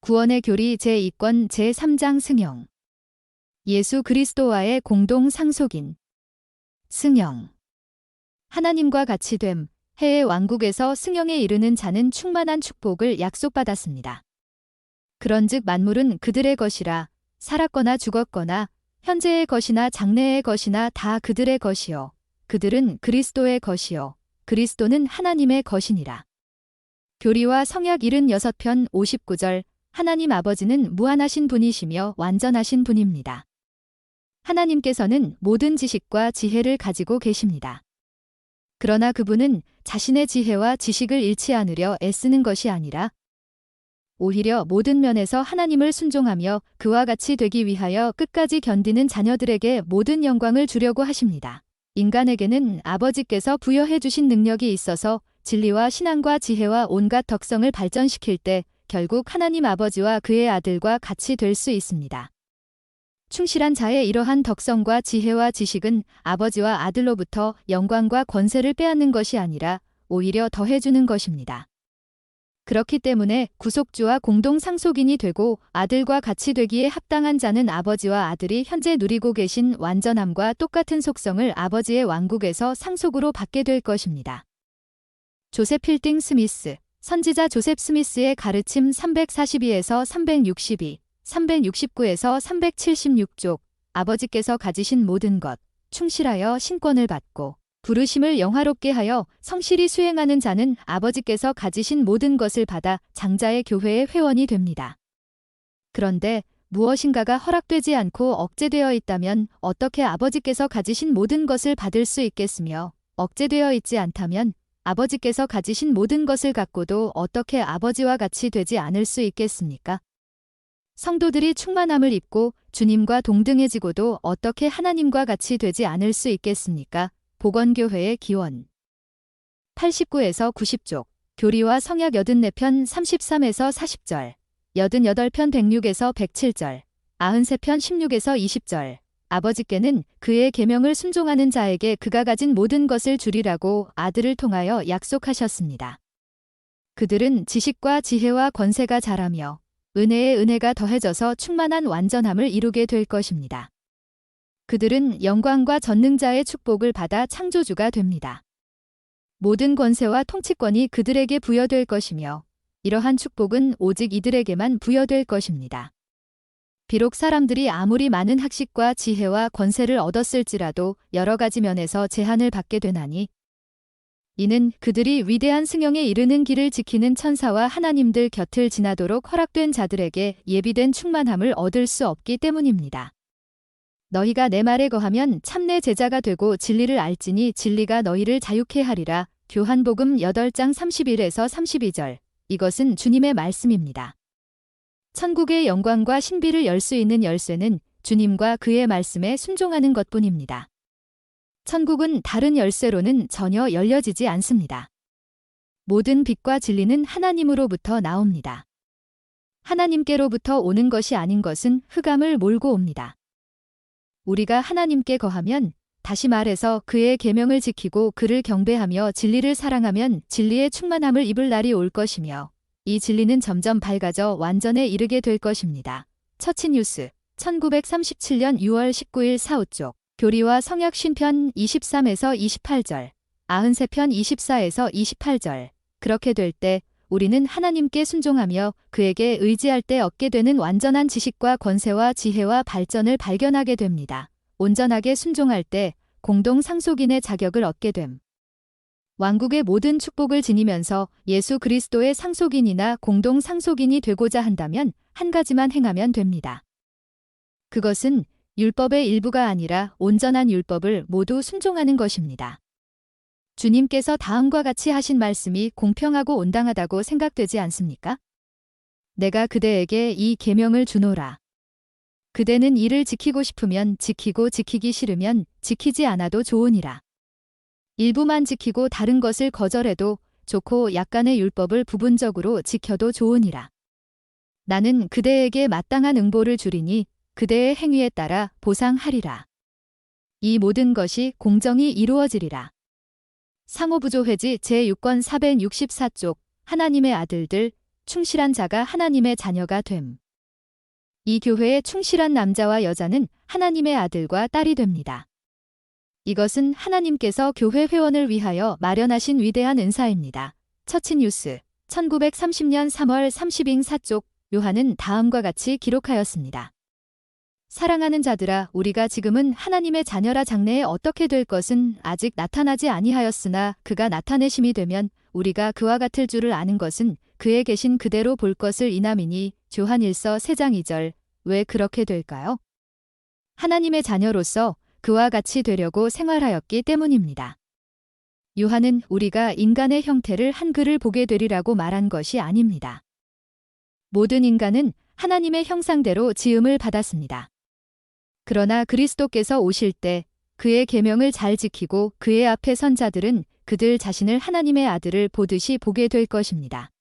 구원의 교리 제2권 제3장 승영. 예수 그리스도와의 공동 상속인. 승영. 하나님과 같이 됨. 해의 왕국에서 승영에 이르는 자는 충만한 축복을 약속받았습니다. 그런즉 만물은 그들의 것이라. 살았거나 죽었거나 현재의 것이나 장래의 것이나 다 그들의 것이요. 그들은 그리스도의 것이요. 그리스도는 하나님의 것이니라. 교리와 성약 76편 59절. 하나님 아버지는 무한하신 분이시며 완전하신 분입니다. 하나님께서는 모든 지식과 지혜를 가지고 계십니다. 그러나 그분은 자신의 지혜와 지식을 잃지 않으려 애쓰는 것이 아니라 오히려 모든 면에서 하나님을 순종하며 그와 같이 되기 위하여 끝까지 견디는 자녀들에게 모든 영광을 주려고 하십니다. 인간에게는 아버지께서 부여해 주신 능력이 있어서 진리와 신앙과 지혜와 온갖 덕성을 발전시킬 때 결국 하나님 아버지와 그의 아들과 같이 될 수 있습니다. 충실한 자의 이러한 덕성과 지혜와 지식은 아버지와 아들로부터 영광과 권세를 빼앗는 것이 아니라 오히려 더해주는 것입니다. 그렇기 때문에 구속주와 공동 상속인이 되고 아들과 같이 되기에 합당한 자는 아버지와 아들이 현재 누리고 계신 완전함과 똑같은 속성을 아버지의 왕국에서 상속으로 받게 될 것입니다. 조셉 필딩 스미스. 선지자 조셉 스미스의 가르침 342에서 362, 369에서 376쪽. 아버지께서 가지신 모든 것, 충실하여 신권을 받고 부르심을 영화롭게 하여 성실히 수행하는 자는 아버지께서 가지신 모든 것을 받아 장자의 교회의 회원이 됩니다. 그런데 무엇인가가 허락되지 않고 억제되어 있다면 어떻게 아버지께서 가지신 모든 것을 받을 수 있겠으며 억제되어 있지 않다면 아버지께서 가지신 모든 것을 갖고도 어떻게 아버지와 같이 되지 않을 수 있겠습니까? 성도들이 충만함을 입고 주님과 동등해지고도 어떻게 하나님과 같이 되지 않을 수 있겠습니까? 복원교회의 기원. 89에서 90쪽. 교리와 성약 84편 33에서 40절. 88편 106에서 107절. 93편 16에서 20절. 아버지께는 그의 계명을 순종하는 자에게 그가 가진 모든 것을 주리라고 아들을 통하여 약속하셨습니다. 그들은 지식과 지혜와 권세가 자라며 은혜에 은혜가 더해져서 충만한 완전함을 이루게 될 것입니다. 그들은 영광과 전능자의 축복을 받아 창조주가 됩니다. 모든 권세와 통치권이 그들에게 부여될 것이며 이러한 축복은 오직 이들에게만 부여될 것입니다. 비록 사람들이 아무리 많은 학식과 지혜와 권세를 얻었을지라도 여러 가지 면에서 제한을 받게 되나니 이는 그들이 위대한 승영에 이르는 길을 지키는 천사와 하나님들 곁을 지나도록 허락된 자들에게 예비된 충만함을 얻을 수 없기 때문입니다. 너희가 내 말에 거하면 참내 제자가 되고 진리를 알지니 진리가 너희를 자유케 하리라. 요한복음 8장 31에서 32절. 이것은 주님의 말씀입니다. 천국의 영광과 신비를 열 수 있는 열쇠는 주님과 그의 말씀에 순종하는 것뿐입니다. 천국은 다른 열쇠로는 전혀 열려지지 않습니다. 모든 빛과 진리는 하나님으로부터 나옵니다. 하나님께로부터 오는 것이 아닌 것은 흑암을 몰고 옵니다. 우리가 하나님께 거하면, 다시 말해서 그의 계명을 지키고 그를 경배하며 진리를 사랑하면 진리의 충만함을 입을 날이 올 것이며 이 진리는 점점 밝아져 완전에 이르게 될 것입니다. 처치뉴스 1937년 6월 19일 사우쪽. 교리와 성약 신편 23에서 28절. 93편 24에서 28절. 그렇게 될 때 우리는 하나님께 순종하며 그에게 의지할 때 얻게 되는 완전한 지식과 권세와 지혜와 발전을 발견하게 됩니다. 온전하게 순종할 때 공동 상속인의 자격을 얻게 됨. 왕국의 모든 축복을 지니면서 예수 그리스도의 상속인이나 공동 상속인이 되고자 한다면 한 가지만 행하면 됩니다. 그것은 율법의 일부가 아니라 온전한 율법을 모두 순종하는 것입니다. 주님께서 다음과 같이 하신 말씀이 공평하고 온당하다고 생각되지 않습니까? 내가 그대에게 이 계명을 주노라. 그대는 이를 지키고 싶으면 지키고 지키기 싫으면 지키지 않아도 좋으니라. 일부만 지키고 다른 것을 거절해도 좋고 약간의 율법을 부분적으로 지켜도 좋으니라. 나는 그대에게 마땅한 응보를 주리니 그대의 행위에 따라 보상하리라. 이 모든 것이 공정히 이루어지리라. 상호부조회지 제6권 464쪽. 하나님의 아들들 충실한 자가 하나님의 자녀가 됨. 이 교회의 충실한 남자와 여자는 하나님의 아들과 딸이 됩니다. 이것은 하나님께서 교회 회원을 위하여 마련하신 위대한 은사입니다. 처치뉴스 1930년 3월 30일 사쪽 요한은 다음과 같이 기록하였습니다. 사랑하는 자들아, 우리가 지금은 하나님의 자녀라 장래에 어떻게 될 것은 아직 나타나지 아니하였으나 그가 나타내심이 되면 우리가 그와 같을 줄을 아는 것은 그에 계신 그대로 볼 것을 이남이니. 요한 1서 3장 2절. 왜 그렇게 될까요? 하나님의 자녀로서 그와 같이 되려고 생활하였기 때문입니다. 요한은 우리가 인간의 형태를 한글을 보게 되리라고 말한 것이 아닙니다. 모든 인간은 하나님의 형상대로 지음을 받았습니다. 그러나 그리스도께서 오실 때 그의 계명을 잘 지키고 그의 앞에 선 자들은 그들 자신을 하나님의 아들을 보듯이 보게 될 것입니다.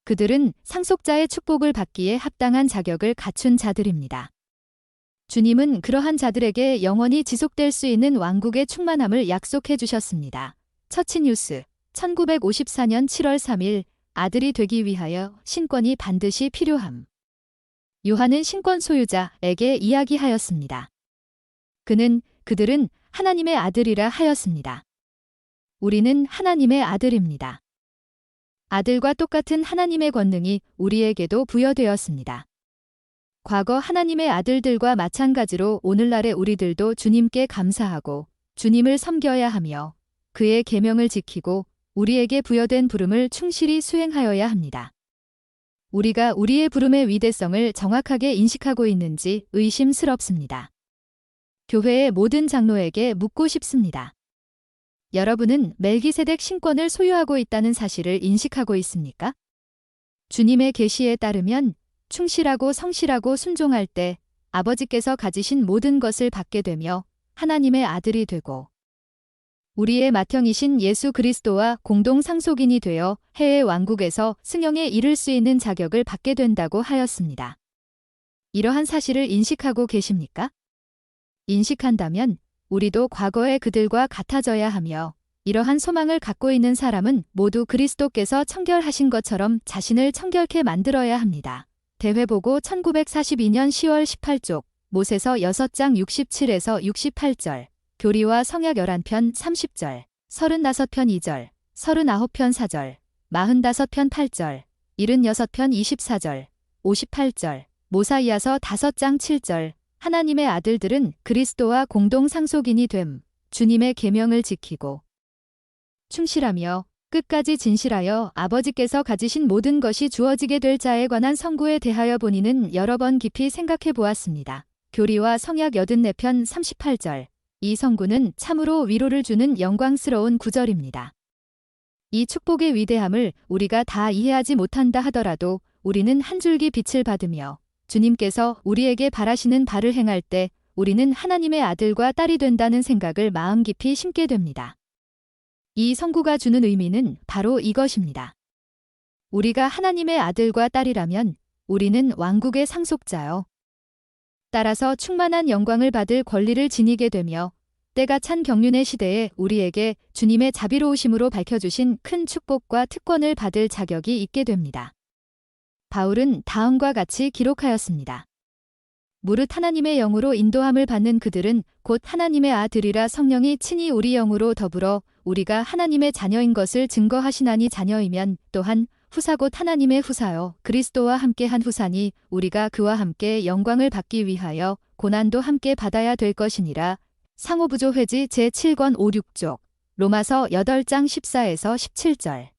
그들은 상속자의 축복을 받기에 합당한 자격을 갖춘 자들입니다. 주님은 그러한 자들에게 영원히 지속될 수 있는 왕국의 충만함을 약속해 주셨습니다. 처치뉴스 1954년 7월 3일 아들이 되기 위하여 신권이 반드시 필요함. 요한은 신권 소유자에게 이야기하였습니다. 그들은 하나님의 아들이라 하였습니다. 우리는 하나님의 아들입니다. 아들과 똑같은 하나님의 권능이 우리에게도 부여되었습니다. 과거 하나님의 아들들과 마찬가지로 오늘날의 우리들도 주님께 감사하고 주님을 섬겨야 하며 그의 계명을 지키고 우리에게 부여된 부름을 충실히 수행하여야 합니다. 우리가 우리의 부름의 위대성을 정확하게 인식하고 있는지 의심스럽습니다. 교회의 모든 장로에게 묻고 싶습니다. 여러분은 멜기세덱 신권을 소유하고 있다는 사실을 인식하고 있습니까? 주님의 계시에 따르면 충실하고 성실하고 순종할 때 아버지께서 가지신 모든 것을 받게 되며 하나님의 아들이 되고 우리의 맏형이신 예수 그리스도와 공동 상속인이 되어 해의 왕국에서 승영에 이를 수 있는 자격을 받게 된다고 하였습니다. 이러한 사실을 인식하고 계십니까? 인식한다면 우리도 과거의 그들과 같아져야 하며 이러한 소망을 갖고 있는 사람은 모두 그리스도께서 청결하신 것처럼 자신을 청결케 만들어야 합니다. 대회보고 1942년 10월 18쪽 모세서 6장 67에서 68절 교리와 성약 11편 30절 35편 2절 39편 4절 45편 8절 76편 24절 58절 모사이아서 5장 7절 하나님의 아들들은 그리스도와 공동 상속인이 됨 주님의 계명을 지키고 충실하며 끝까지 진실하여 아버지께서 가지신 모든 것이 주어지게 될 자에 관한 선구에 대하여 본인은 여러 번 깊이 생각해 보았습니다. 교리와 성약 84편 38절 이 선구는 참으로 위로를 주는 영광스러운 구절입니다. 이 축복의 위대함을 우리가 다 이해하지 못한다 하더라도 우리는 한 줄기 빛을 받으며 주님께서 우리에게 바라시는 바를 행할 때 우리는 하나님의 아들과 딸이 된다는 생각을 마음 깊이 심게 됩니다. 이 선구가 주는 의미는 바로 이것입니다. 우리가 하나님의 아들과 딸이라면 우리는 왕국의 상속자요. 따라서 충만한 영광을 받을 권리를 지니게 되며 때가 찬 경륜의 시대에 우리에게 주님의 자비로우심으로 밝혀주신 큰 축복과 특권을 받을 자격이 있게 됩니다. 바울은 다음과 같이 기록하였습니다. 무릇 하나님의 영으로 인도함을 받는 그들은 곧 하나님의 아들이라 성령이 친히 우리 영으로 더불어 우리가 하나님의 자녀인 것을 증거하시나니 자녀이면 또한 후사 곧 하나님의 후사요 그리스도와 함께한 후사니 우리가 그와 함께 영광을 받기 위하여 고난도 함께 받아야 될 것이니라. 상호부조 회지 제7권 5, 6쪽 로마서 8장 14에서 17절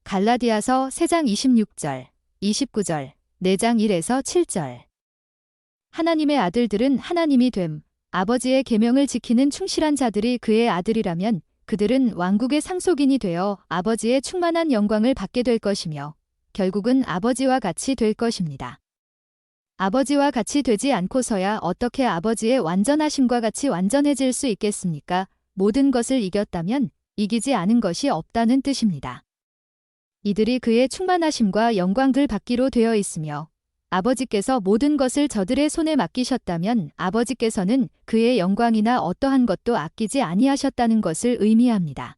갈라디아서 3장 26절 29절 4장 1에서 7절 하나님의 아들들은 하나님이 됨 아버지의 계명을 지키는 충실한 자들이 그의 아들이라면 그들은 왕국의 상속인이 되어 아버지의 충만한 영광을 받게 될 것이며 결국은 아버지와 같이 될 것입니다. 아버지와 같이 되지 않고서야 어떻게 아버지의 완전하심과 같이 완전해질 수 있겠습니까? 모든 것을 이겼다면 이기지 않은 것이 없다는 뜻입니다. 이들이 그의 충만하심과 영광을 받기로 되어 있으며 아버지께서 모든 것을 저들의 손에 맡기셨다면 아버지께서는 그의 영광이나 어떠한 것도 아끼지 아니하셨다는 것을 의미합니다.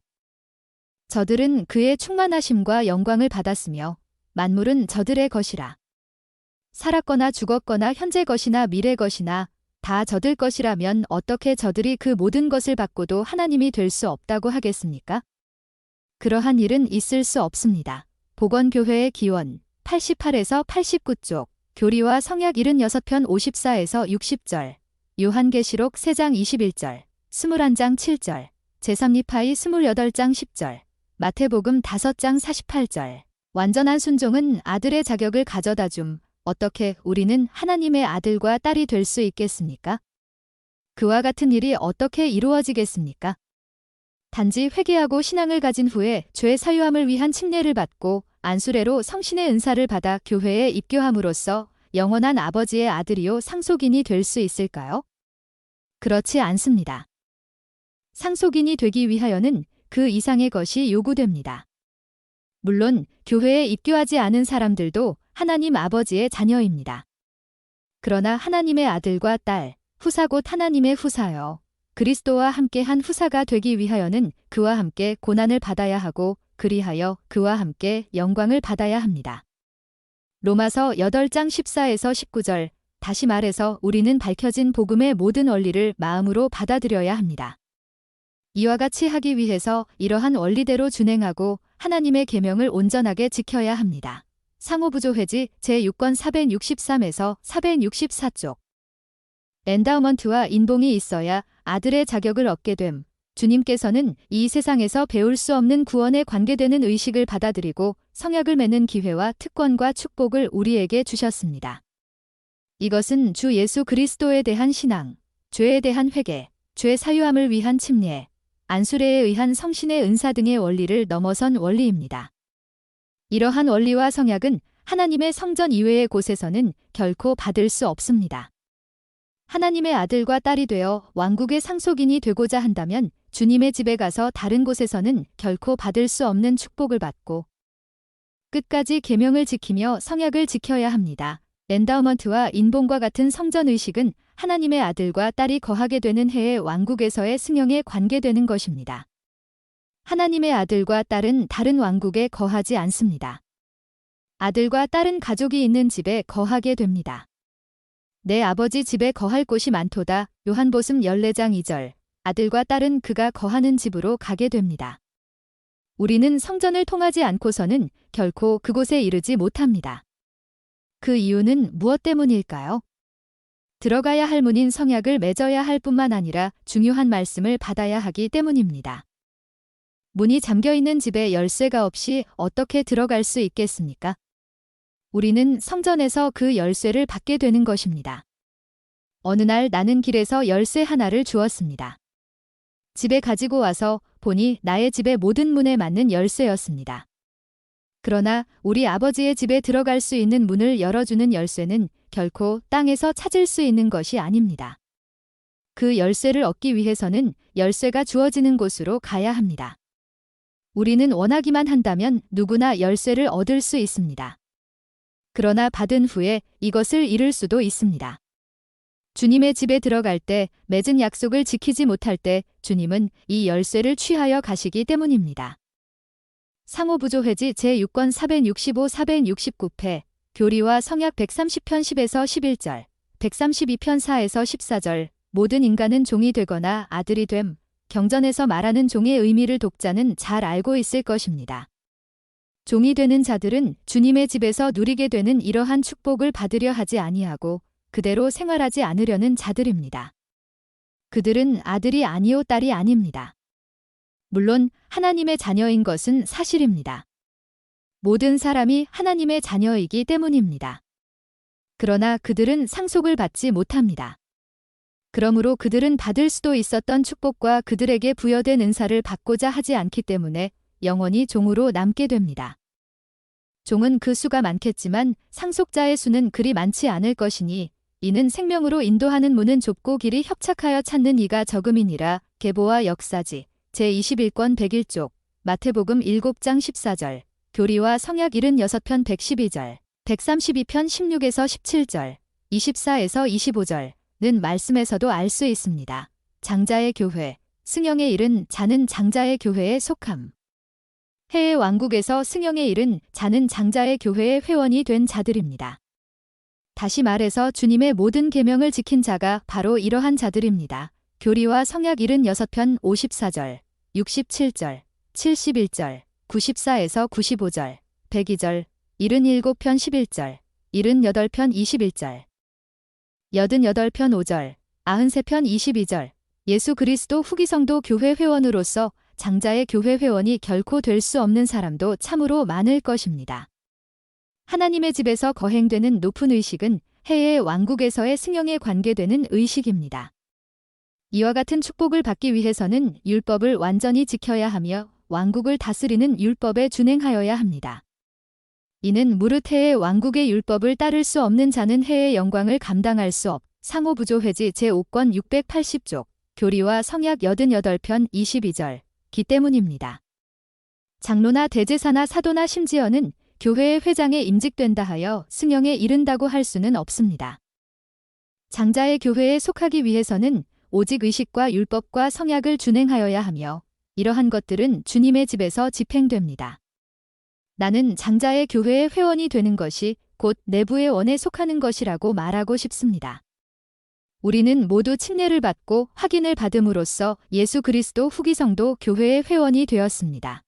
저들은 그의 충만하심과 영광을 받았으며 만물은 저들의 것이라. 살았거나 죽었거나 현재 것이나 미래 것이나 다 저들 것이라면 어떻게 저들이 그 모든 것을 받고도 하나님이 될 수 없다고 하겠습니까? 그러한 일은 있을 수 없습니다. 복원교회의 기원 88에서 89쪽, 교리와 성약 76편 54에서 60절, 요한계시록 3장 21절, 21장 7절, 제3니파이 28장 10절, 마태복음 5장 48절. 완전한 순종은 아들의 자격을 가져다 줌. 어떻게 우리는 하나님의 아들과 딸이 될 수 있겠습니까? 그와 같은 일이 어떻게 이루어지겠습니까? 단지 회개하고 신앙을 가진 후에 죄 사유함을 위한 침례를 받고 안수례로 성신의 은사를 받아 교회에 입교함으로써 영원한 아버지의 아들이요 상속인이 될 수 있을까요? 그렇지 않습니다. 상속인이 되기 위하여는 그 이상의 것이 요구됩니다. 물론 교회에 입교하지 않은 사람들도 하나님 아버지의 자녀입니다. 그러나 하나님의 아들과 딸, 후사 곧 하나님의 후사여, 그리스도와 함께한 후사가 되기 위하여는 그와 함께 고난을 받아야 하고 그리하여 그와 함께 영광을 받아야 합니다. 로마서 8장 14에서 19절. 다시 말해서 우리는 밝혀진 복음의 모든 원리를 마음으로 받아들여야 합니다. 이와 같이 하기 위해서 이러한 원리대로 준행하고 하나님의 계명을 온전하게 지켜야 합니다. 상호부조회지 제6권 463에서 464쪽. 엔다우먼트와 인봉이 있어야 아들의 자격을 얻게 됨. 주님께서는 이 세상에서 배울 수 없는 구원에 관계되는 의식을 받아들이고 성약을 맺는 기회와 특권과 축복을 우리에게 주셨습니다. 이것은 주 예수 그리스도에 대한 신앙, 죄에 대한 회개, 죄 사유함을 위한 침례, 안수례에 의한 성신의 은사 등의 원리를 넘어선 원리입니다. 이러한 원리와 성약은 하나님의 성전 이외의 곳에서는 결코 받을 수 없습니다. 하나님의 아들과 딸이 되어 왕국의 상속인이 되고자 한다면 주님의 집에 가서 다른 곳에서는 결코 받을 수 없는 축복을 받고 끝까지 계명을 지키며 성약을 지켜야 합니다. 엔다우먼트와 인봉과 같은 성전 의식은 하나님의 아들과 딸이 거하게 되는 해의 왕국에서의 승형에 관계되는 것입니다. 하나님의 아들과 딸은 다른 왕국에 거하지 않습니다. 아들과 딸은 가족이 있는 집에 거하게 됩니다. 내 아버지 집에 거할 곳이 많도다. 요한복음 14장 2절. 아들과 딸은 그가 거하는 집으로 가게 됩니다. 우리는 성전을 통하지 않고서는 결코 그곳에 이르지 못합니다. 그 이유는 무엇 때문일까요? 들어가야 할 문인 성약을 맺어야 할 뿐만 아니라 중요한 말씀을 받아야 하기 때문입니다. 문이 잠겨있는 집에 열쇠가 없이 어떻게 들어갈 수 있겠습니까? 우리는 성전에서 그 열쇠를 받게 되는 것입니다. 어느 날 나는 길에서 열쇠 하나를 주었습니다. 집에 가지고 와서 보니 나의 집의 모든 문에 맞는 열쇠였습니다. 그러나 우리 아버지의 집에 들어갈 수 있는 문을 열어주는 열쇠는 결코 땅에서 찾을 수 있는 것이 아닙니다. 그 열쇠를 얻기 위해서는 열쇠가 주어지는 곳으로 가야 합니다. 우리는 원하기만 한다면 누구나 열쇠를 얻을 수 있습니다. 그러나 받은 후에 이것을 잃을 수도 있습니다. 주님의 집에 들어갈 때 맺은 약속을 지키지 못할 때 주님은 이 열쇠를 취하여 가시기 때문입니다. 상호부조회지 제6권 465-469패, 교리와 성약 130편 10에서 11절, 132편 4에서 14절, 모든 인간은 종이 되거나 아들이 됨, 경전에서 말하는 종의 의미를 독자는 잘 알고 있을 것입니다. 종이 되는 자들은 주님의 집에서 누리게 되는 이러한 축복을 받으려 하지 아니하고 그대로 생활하지 않으려는 자들입니다. 그들은 아들이 아니요 딸이 아닙니다. 물론 하나님의 자녀인 것은 사실입니다. 모든 사람이 하나님의 자녀이기 때문입니다. 그러나 그들은 상속을 받지 못합니다. 그러므로 그들은 받을 수도 있었던 축복과 그들에게 부여된 은사를 받고자 하지 않기 때문에 영원히 종으로 남게 됩니다. 종은 그 수가 많겠지만 상속자의 수는 그리 많지 않을 것이니 이는 생명으로 인도하는 문은 좁고 길이 협착하여 찾는 이가 적음이니라. 계보와 역사지 제21권 101쪽, 마태복음 7장 14절, 교리와 성약 76편 112절, 132편 16에서 17절, 24에서 25절는 말씀에서도 알 수 있습니다. 장자의 교회, 승형에 이른 자는 장자의 교회에 속함. 해의 왕국에서 승형에 이른 자는 장자의 교회의 회원이 된 자들입니다. 다시 말해서 주님의 모든 계명을 지킨 자가 바로 이러한 자들입니다. 교리와 성약 76편 54절, 67절, 71절, 94에서 95절, 102절, 77편 11절, 78편 21절, 88편 5절, 93편 22절. 예수 그리스도 후기성도 교회 회원으로서 장자의 교회 회원이 결코 될 수 없는 사람도 참으로 많을 것입니다. 하나님의 집에서 거행되는 높은 의식은 해의 왕국에서의 승형에 관계되는 의식입니다. 이와 같은 축복을 받기 위해서는 율법을 완전히 지켜야 하며 왕국을 다스리는 율법에 준행하여야 합니다. 이는 무릇 해의 왕국의 율법을 따를 수 없는 자는 해의 영광을 감당할 수 없. 상호부조회지 제5권 680쪽, 교리와 성약 88편 22절, 기 때문입니다. 장로나 대제사나 사도나 심지어는 교회의 회장에 임직된다 하여 승형에 이른다고 할 수는 없습니다. 장자의 교회에 속하기 위해서는 오직 의식과 율법과 성약을 준행하여야 하며 이러한 것들은 주님의 집에서 집행됩니다. 나는 장자의 교회의 회원이 되는 것이 곧 내부의 원에 속하는 것이라고 말하고 싶습니다. 우리는 모두 침례를 받고 확인을 받음으로써 예수 그리스도 후기성도 교회의 회원이 되었습니다.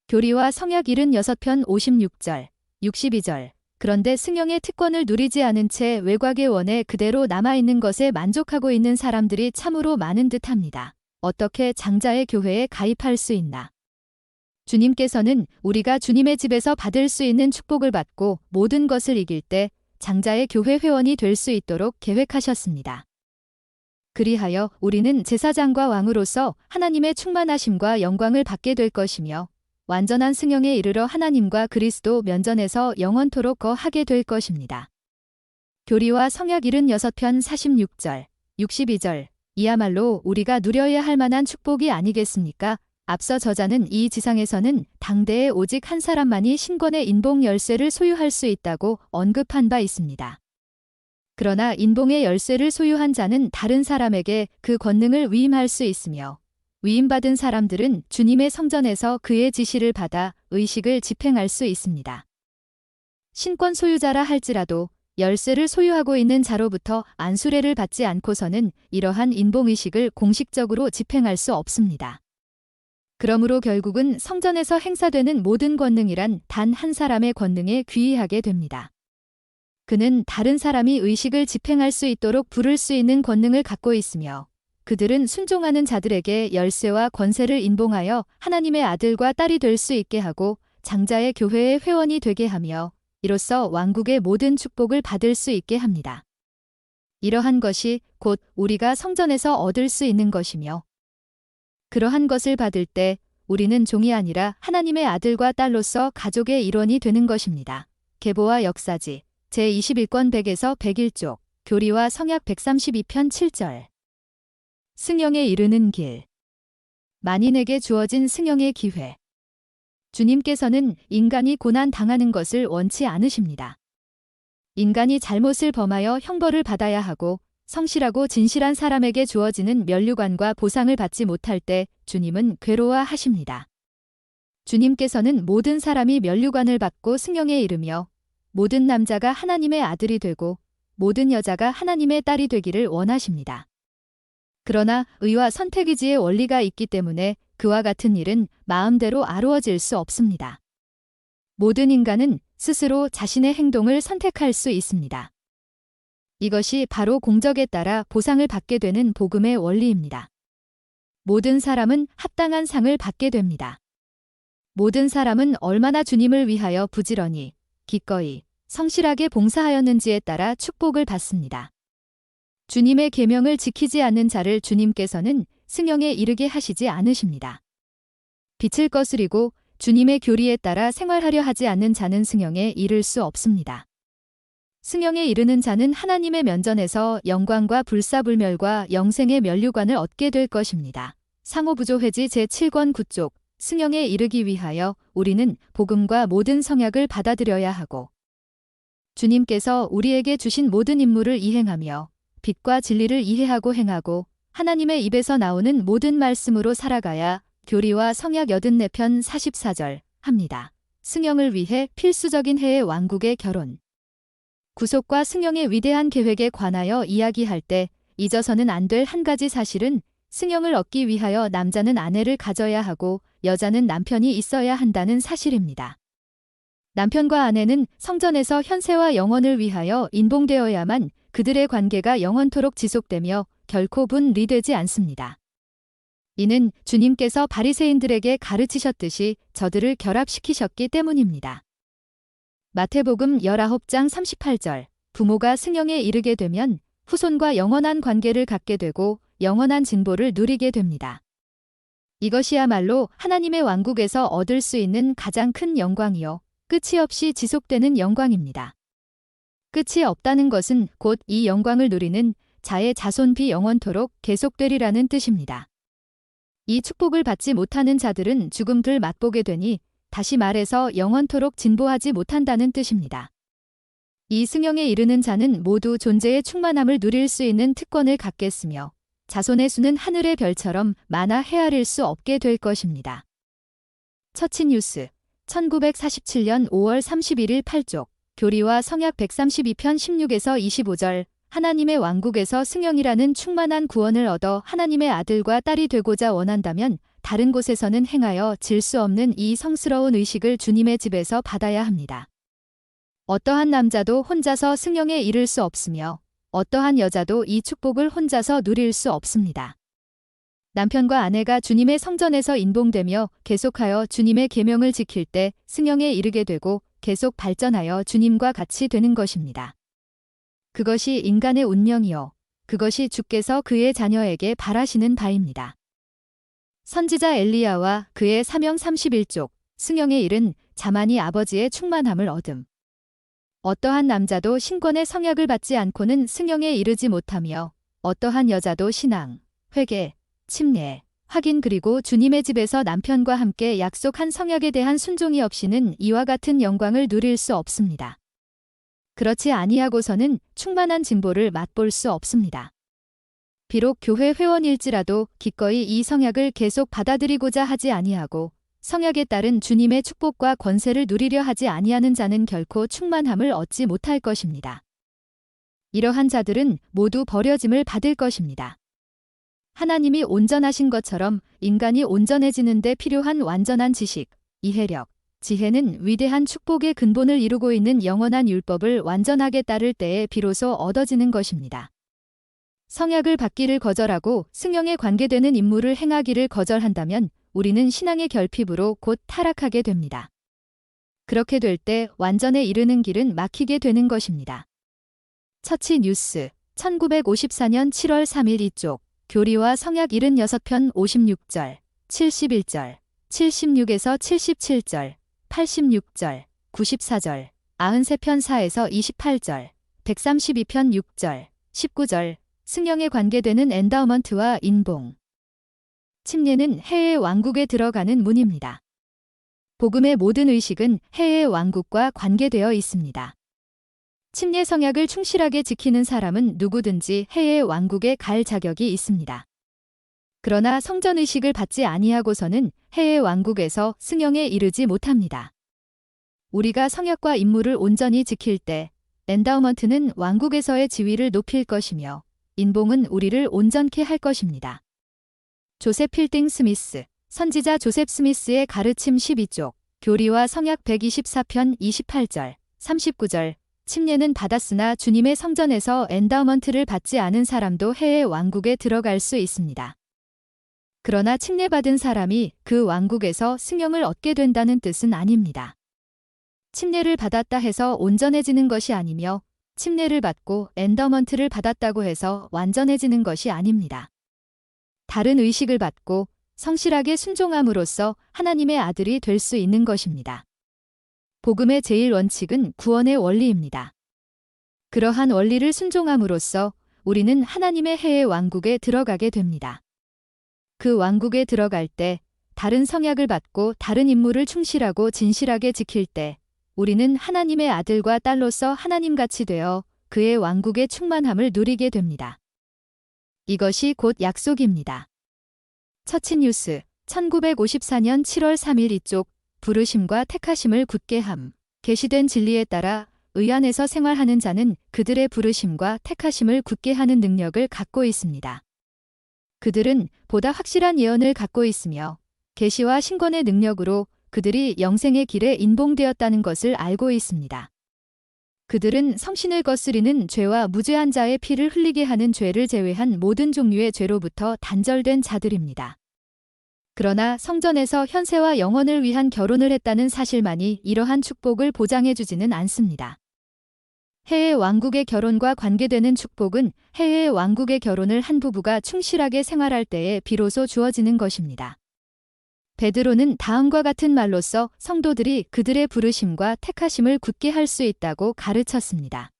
교리와 성약 76편 56절, 62절. 그런데 승형의 특권을 누리지 않은 채 외곽의 원에 그대로 남아있는 것에 만족하고 있는 사람들이 참으로 많은 듯합니다. 어떻게 장자의 교회에 가입할 수 있나? 주님께서는 우리가 주님의 집에서 받을 수 있는 축복을 받고 모든 것을 이길 때 장자의 교회 회원이 될 수 있도록 계획하셨습니다. 그리하여 우리는 제사장과 왕으로서 하나님의 충만하심과 영광을 받게 될 것이며 완전한 승형에 이르러 하나님과 그리스도 면전에서 영원토록 거하게 될 것입니다. 교리와 성약 76편 46절, 62절. 이야말로 우리가 누려야 할 만한 축복이 아니겠습니까? 앞서 저자는 이 지상에서는 당대에 오직 한 사람만이 신권의 인봉 열쇠를 소유할 수 있다고 언급한 바 있습니다. 그러나 인봉의 열쇠를 소유한 자는 다른 사람에게 그 권능을 위임할 수 있으며 위임받은 사람들은 주님의 성전에서 그의 지시를 받아 의식을 집행할 수 있습니다. 신권 소유자라 할지라도 열쇠를 소유하고 있는 자로부터 안수례를 받지 않고서는 이러한 인봉의식을 공식적으로 집행할 수 없습니다. 그러므로 결국은 성전에서 행사되는 모든 권능이란 단 한 사람의 권능에 귀의하게 됩니다. 그는 다른 사람이 의식을 집행할 수 있도록 부를 수 있는 권능을 갖고 있으며 그들은 순종하는 자들에게 열쇠와 권세를 인봉하여 하나님의 아들과 딸이 될 수 있게 하고 장자의 교회의 회원이 되게 하며 이로써 왕국의 모든 축복을 받을 수 있게 합니다. 이러한 것이 곧 우리가 성전에서 얻을 수 있는 것이며 그러한 것을 받을 때 우리는 종이 아니라 하나님의 아들과 딸로서 가족의 일원이 되는 것입니다. 계보와 역사지 제21권 100에서 101쪽 교리와 성약 132편 7절 승형에 이르는 길 만인에게 주어진 승형의 기회 주님께서는 인간이 고난 당하는 것을 원치 않으십니다. 인간이 잘못을 범하여 형벌을 받아야 하고 성실하고 진실한 사람에게 주어지는 면류관과 보상을 받지 못할 때 주님은 괴로워하십니다. 주님께서는 모든 사람이 면류관을 받고 승형에 이르며 모든 남자가 하나님의 아들이 되고 모든 여자가 하나님의 딸이 되기를 원하십니다. 그러나 의와 선택의지의 원리가 있기 때문에 그와 같은 일은 마음대로 아루어질 수 없습니다. 모든 인간은 스스로 자신의 행동을 선택할 수 있습니다. 이것이 바로 공적에 따라 보상을 받게 되는 복음의 원리입니다. 모든 사람은 합당한 상을 받게 됩니다. 모든 사람은 얼마나 주님을 위하여 부지런히, 기꺼이, 성실하게 봉사하였는지에 따라 축복을 받습니다. 주님의 계명을 지키지 않는 자를 주님께서는 승형에 이르게 하시지 않으십니다. 빛을 거스리고 주님의 교리에 따라 생활하려 하지 않는 자는 승형에 이를 수 없습니다. 승형에 이르는 자는 하나님의 면전에서 영광과 불사불멸과 영생의 면류관을 얻게 될 것입니다. 상호부조회지 제7권 9쪽 승형에 이르기 위하여 우리는 복음과 모든 성약을 받아들여야 하고 주님께서 우리에게 주신 모든 임무를 이행하며 빛과 진리를 이해하고 행하고 하나님의 입에서 나오는 모든 말씀으로 살아가야 교리와 성약 84편 44절 합니다. 승영을 위해 필수적인 해의 왕국의 결혼. 구속과 승영의 위대한 계획에 관하여 이야기할 때 잊어서는 안 될 한 가지 사실은 승영을 얻기 위하여 남자는 아내를 가져야 하고 여자는 남편이 있어야 한다는 사실입니다. 남편과 아내는 성전에서 현세와 영원을 위하여 인봉되어야만 그들의 관계가 영원토록 지속되며 결코 분리되지 않습니다. 이는 주님께서 바리새인들에게 가르치셨듯이 저들을 결합시키셨기 때문입니다. 마태복음 19장 38절 부모가 승영에 이르게 되면 후손과 영원한 관계를 갖게 되고 영원한 진보를 누리게 됩니다. 이것이야말로 하나님의 왕국에서 얻을 수 있는 가장 큰 영광이요 끝이 없이 지속되는 영광입니다. 끝이 없다는 것은 곧 이 영광을 누리는 자의 자손 비영원토록 계속되리라는 뜻입니다. 이 축복을 받지 못하는 자들은 죽음을 맛보게 되니 다시 말해서 영원토록 진보하지 못한다는 뜻입니다. 이 승영에 이르는 자는 모두 존재의 충만함을 누릴 수 있는 특권을 갖겠으며 자손의 수는 하늘의 별처럼 많아 헤아릴 수 없게 될 것입니다. 처치뉴스 1947년 5월 31일 8쪽 교리와 성약 132편 16에서 25절 하나님의 왕국에서 승영이라는 충만한 구원을 얻어 하나님의 아들과 딸이 되고자 원한다면 다른 곳에서는 행하여 질 수 없는 이 성스러운 의식을 주님의 집에서 받아야 합니다. 어떠한 남자도 혼자서 승영에 이를 수 없으며 어떠한 여자도 이 축복을 혼자서 누릴 수 없습니다. 남편과 아내가 주님의 성전에서 인봉되며 계속하여 주님의 계명을 지킬 때 승영에 이르게 되고 계속 발전하여 주님과 같이 되는 것입니다. 그것이 인간의 운명이요. 그것이 주께서 그의 자녀에게 바라시는 바입니다. 선지자 엘리야와 그의 사명 31쪽 승영에 이른 자만이 아버지의 충만함을 얻음. 어떠한 남자도 신권의 성약을 받지 않고는 승영에 이르지 못하며 어떠한 여자도 신앙, 회개, 침례, 확인 그리고 주님의 집에서 남편과 함께 약속한 성약에 대한 순종이 없이는 이와 같은 영광을 누릴 수 없습니다. 그렇지 아니하고서는 충만한 진보를 맛볼 수 없습니다. 비록 교회 회원일지라도 기꺼이 이 성약을 계속 받아들이고자 하지 아니하고 성약에 따른 주님의 축복과 권세를 누리려 하지 아니하는 자는 결코 충만함을 얻지 못할 것입니다. 이러한 자들은 모두 버려짐을 받을 것입니다. 하나님이 온전하신 것처럼 인간이 온전해지는 데 필요한 완전한 지식, 이해력, 지혜는 위대한 축복의 근본을 이루고 있는 영원한 율법을 완전하게 따를 때에 비로소 얻어지는 것입니다. 성약을 받기를 거절하고 승영에 관계되는 임무를 행하기를 거절한다면 우리는 신앙의 결핍으로 곧 타락하게 됩니다. 그렇게 될 때 완전에 이르는 길은 막히게 되는 것입니다. 처치뉴스 1954년 7월 3일 이쪽 교리와 성약 76편 56절, 71절, 76에서 77절, 86절, 94절, 93편 4에서 28절, 132편 6절, 19절, 승영에 관계되는 엔다우먼트와 인봉. 침례는 해의 왕국에 들어가는 문입니다. 복음의 모든 의식은 해의 왕국과 관계되어 있습니다. 침례 성약을 충실하게 지키는 사람은 누구든지 해의 왕국에 갈 자격이 있습니다. 그러나 성전 의식을 받지 아니하고서는 해의 왕국에서 승영에 이르지 못합니다. 우리가 성약과 임무를 온전히 지킬 때 엔다우먼트는 왕국에서의 지위를 높일 것이며 인봉은 우리를 온전케 할 것입니다. 조셉 필딩 스미스, 선지자 조셉 스미스의 가르침 12쪽, 교리와 성약 124편 28절, 39절, 침례는 받았으나 주님의 성전에서 엔다우먼트를 받지 않은 사람도 해의 왕국에 들어갈 수 있습니다. 그러나 침례받은 사람이 그 왕국에서 승영을 얻게 된다는 뜻은 아닙니다. 침례를 받았다 해서 온전해지는 것이 아니며 침례를 받고 엔다우먼트를 받았다고 해서 완전해지는 것이 아닙니다. 다른 의식을 받고 성실하게 순종함으로써 하나님의 아들이 될 수 있는 것입니다. 복음의 제일 원칙은 구원의 원리입니다. 그러한 원리를 순종함으로써 우리는 하나님의 해의 왕국에 들어가게 됩니다. 그 왕국에 들어갈 때 다른 성약을 받고 다른 임무를 충실하고 진실하게 지킬 때 우리는 하나님의 아들과 딸로서 하나님같이 되어 그의 왕국의 충만함을 누리게 됩니다. 이것이 곧 약속입니다. 처치뉴스 1954년 7월 3일 이쪽 부르심과 택하심을 굳게 함. 계시된 진리에 따라 의 안에서 생활하는 자는 그들의 부르심과 택하심을 굳게 하는 능력을 갖고 있습니다. 그들은 보다 확실한 예언을 갖고 있으며 계시와 신권의 능력으로 그들이 영생의 길에 인봉되었다는 것을 알고 있습니다. 그들은 성신을 거스리는 죄와 무죄한 자의 피를 흘리게 하는 죄를 제외한 모든 종류의 죄로부터 단절된 자들입니다. 그러나 성전에서 현세와 영원을 위한 결혼을 했다는 사실만이 이러한 축복을 보장해주지는 않습니다. 해의 왕국의 결혼과 관계되는 축복은 해의 왕국의 결혼을 한 부부가 충실하게 생활할 때에 비로소 주어지는 것입니다. 베드로는 다음과 같은 말로써 성도들이 그들의 부르심과 택하심을 굳게 할 수 있다고 가르쳤습니다.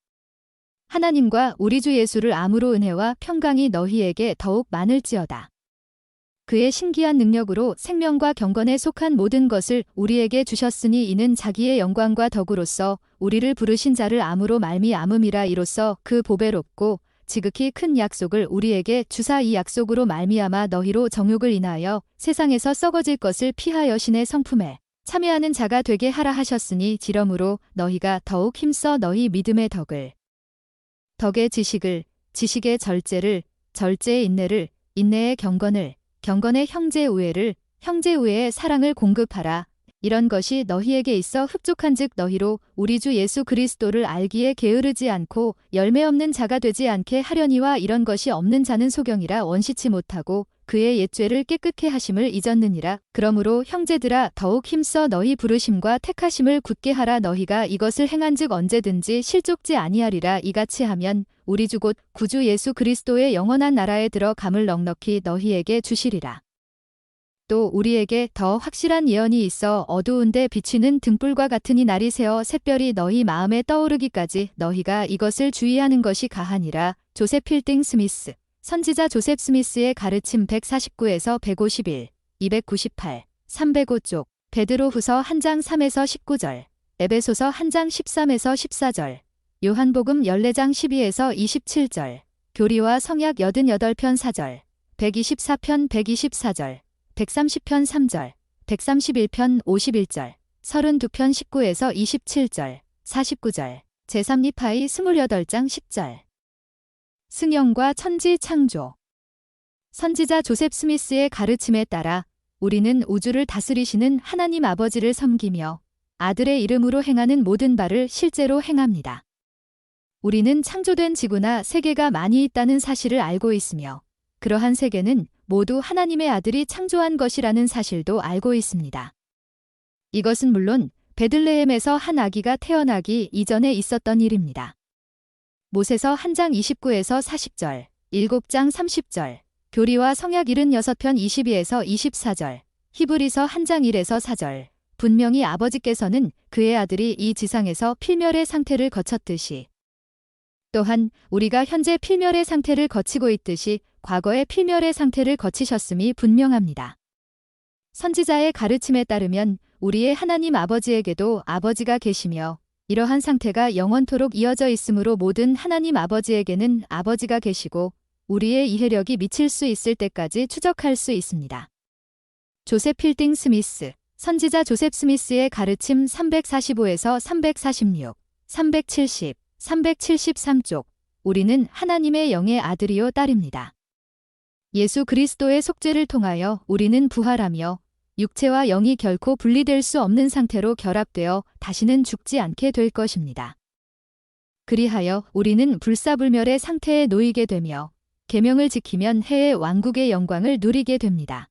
하나님과 우리 주 예수를 암으로 은혜와 평강이 너희에게 더욱 많을지어다. 그의 신기한 능력으로 생명과 경건에 속한 모든 것을 우리에게 주셨으니 이는 자기의 영광과 덕으로서 우리를 부르신 자를 암으로 말미암음이라. 이로써 그 보배롭고 지극히 큰 약속을 우리에게 주사 이 약속으로 말미암아 너희로 정욕을 인하여 세상에서 썩어질 것을 피하여 신의 성품에 참여하는 자가 되게 하라 하셨으니 지러므로 너희가 더욱 힘써 너희 믿음의 덕의 지식을, 지식의 절제를, 절제의 인내를, 인내의 경건을, 경건의 형제 우애를, 형제 우애의 사랑을 공급하라. 이런 것이 너희에게 있어 흡족한즉 너희로 우리 주 예수 그리스도를 알기에 게으르지 않고 열매 없는 자가 되지 않게 하려니와 이런 것이 없는 자는 소경이라 원시치 못하고 그의 옛죄를 깨끗게 하심을 잊었느니라. 그러므로 형제들아 더욱 힘써 너희 부르심과 택하심을 굳게 하라. 너희가 이것을 행한즉 언제든지 실족지 아니하리라. 이같이 하면 우리 주 곧 구주 예수 그리스도의 영원한 나라에 들어감을 넉넉히 너희에게 주시리라. 또 우리에게 더 확실한 예언이 있어 어두운데 비치는 등불과 같으니 날이 새어 샛별이 너희 마음에 떠오르기까지 너희가 이것을 주의하는 것이 가하니라. 조셉 필딩 스미스, 선지자 조셉 스미스의 가르침 149에서 151, 298, 305쪽, 베드로후서 1장 3에서 19절, 에베소서 1장 13에서 14절, 요한복음 14장 12에서 27절, 교리와 성약 88편 4절, 124편 124절, 130편 3절, 131편 51절, 32편 19에서 27절, 49절, 제3니파이 28장 10절. 승영과 천지 창조. 선지자 조셉 스미스의 가르침에 따라 우리는 우주를 다스리시는 하나님 아버지를 섬기며 아들의 이름으로 행하는 모든 바를 실제로 행합니다. 우리는 창조된 지구나 세계가 많이 있다는 사실을 알고 있으며 그러한 세계는 모두 하나님의 아들이 창조한 것이라는 사실도 알고 있습니다. 이것은 물론 베들레헴에서 한 아기가 태어나기 이전에 있었던 일입니다. 모세서 1장 29에서 40절, 7장 30절, 교리와 성약 76편 22에서 24절, 히브리서 1장 1에서 4절, 분명히 아버지께서는 그의 아들이 이 지상에서 필멸의 상태를 거쳤듯이 또한 우리가 현재 필멸의 상태를 거치고 있듯이 과거의 필멸의 상태를 거치셨음이 분명합니다. 선지자의 가르침에 따르면 우리의 하나님 아버지에게도 아버지가 계시며 이러한 상태가 영원토록 이어져 있으므로 모든 하나님 아버지에게는 아버지가 계시고 우리의 이해력이 미칠 수 있을 때까지 추적할 수 있습니다. 조셉 필딩 스미스, 선지자 조셉 스미스의 가르침 345에서 346, 370, 373쪽, 우리는 하나님의 영의 아들이요 딸입니다. 예수 그리스도의 속죄를 통하여 우리는 부활하며 육체와 영이 결코 분리될 수 없는 상태로 결합되어 다시는 죽지 않게 될 것입니다. 그리하여 우리는 불사불멸의 상태에 놓이게 되며 계명을 지키면 해의 왕국의 영광을 누리게 됩니다.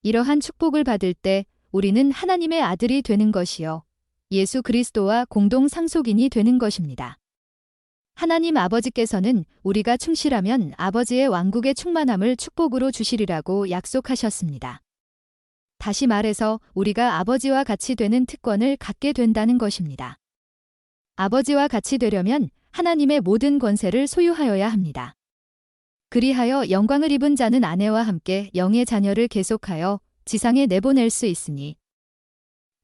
이러한 축복을 받을 때 우리는 하나님의 아들이 되는 것이요 예수 그리스도와 공동 상속인이 되는 것입니다. 하나님 아버지께서는 우리가 충실하면 아버지의 왕국의 충만함을 축복으로 주시리라고 약속하셨습니다. 다시 말해서 우리가 아버지와 같이 되는 특권을 갖게 된다는 것입니다. 아버지와 같이 되려면 하나님의 모든 권세를 소유하여야 합니다. 그리하여 영광을 입은 자는 아내와 함께 영의 자녀를 계속하여 지상에 내보낼 수 있으니